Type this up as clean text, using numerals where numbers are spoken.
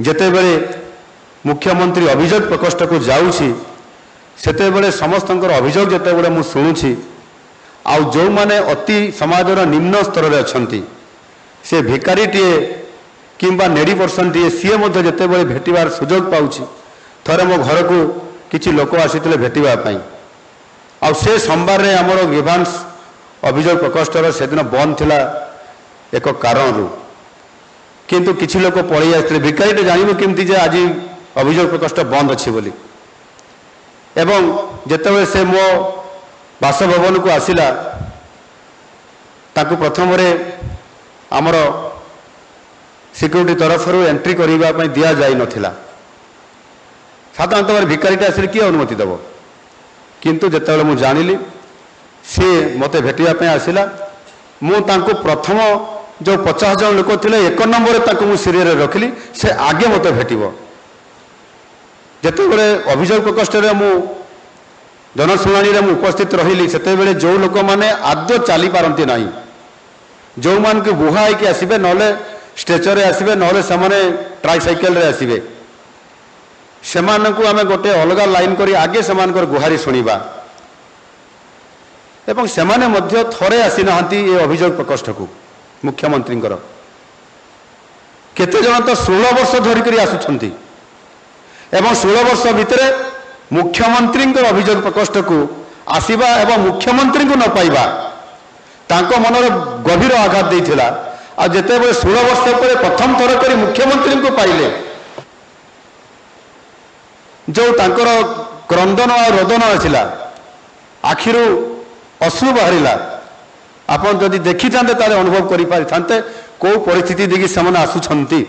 ଯେତେବେଳେ मुख्यमंत्री अभियोग प्रकोष्ठ को जाऊँगी सेतेबेले समस्तंकर अभियोग जेतेबेले मु शुणुछि आउ जो माने अति समाजर निम्न स्तर रे अछंती से भिकारीटीए किंबा नेडी पर्सन टीए सीए मध्य जेतेबेले भेटिबार सुजोग पाउछि थरे मो घर को किछि लोक आसीतिले भेटिबा पई आउ से सोमवार रे हमरो गिभांस अभियोग प्रकोष्ठर सेदिन बंद थिला एक कारणरू किंतु किछि लोक पळि आस्थिले भिकारीटे जानिबो केमति जे आज अभियोग प्रकोष्ठ बंद अच्छी बोली एवं जेतेबेले से मो बासभवन को आसिला ताकू प्रथम रे आमर सिक्यूरिटी तरफ एंट्री करबा पई दिया जाई नथिला साधारणतः भिकारीटे आसिले किए अनुमति देव किंतु जेतेबेले मु जानिली सी मते भेटिया पई आसिला मु तांको प्रथम जो 50 जन लोक थिले एक नंबर ताकू मु सीरियल रखिली से आगे मते भेटिबो जेतेबेले अभियोग प्रकोष्ठ रे मु जनशुणाणी रे मु उपस्थित रहिली सेतेबेले जो लोक माने आदौ चली पारंती नाही जो मान के बुहा है कि आसीबे नले स्ट्रेचर रे आसीबे नले सामाने ट्राइसाइकल रे आसीबे सेमान को आमे गोटे अलग लाइन करी आगे सेमान कर गुहारी सुनिबा एवं सेमाने मध्य थरे आसी नाहंती ए अभियोग प्रकोष्ठ को मुख्यमंत्री केते जन तो 16 वर्ष धरी करी आसुछंती एवं 16 वर्ष भितर मुख्यमंत्री अभियोग प्रकोष्ठ को आसवा एवं मुख्यमंत्री को न पाइबा तांको मनर गभीर आघात देइथिला आ जेतेबेले 16 वर्ष पर प्रथम थर करी मुख्यमंत्री को पाइले जो तांकर क्रंदन और रोदन आसिला आखिरु अश्रु बाहरिला आपन जदि देखि थांते ताले अनुभव करि पारि थांते को परिस्थिति देखि समान आसुछंती।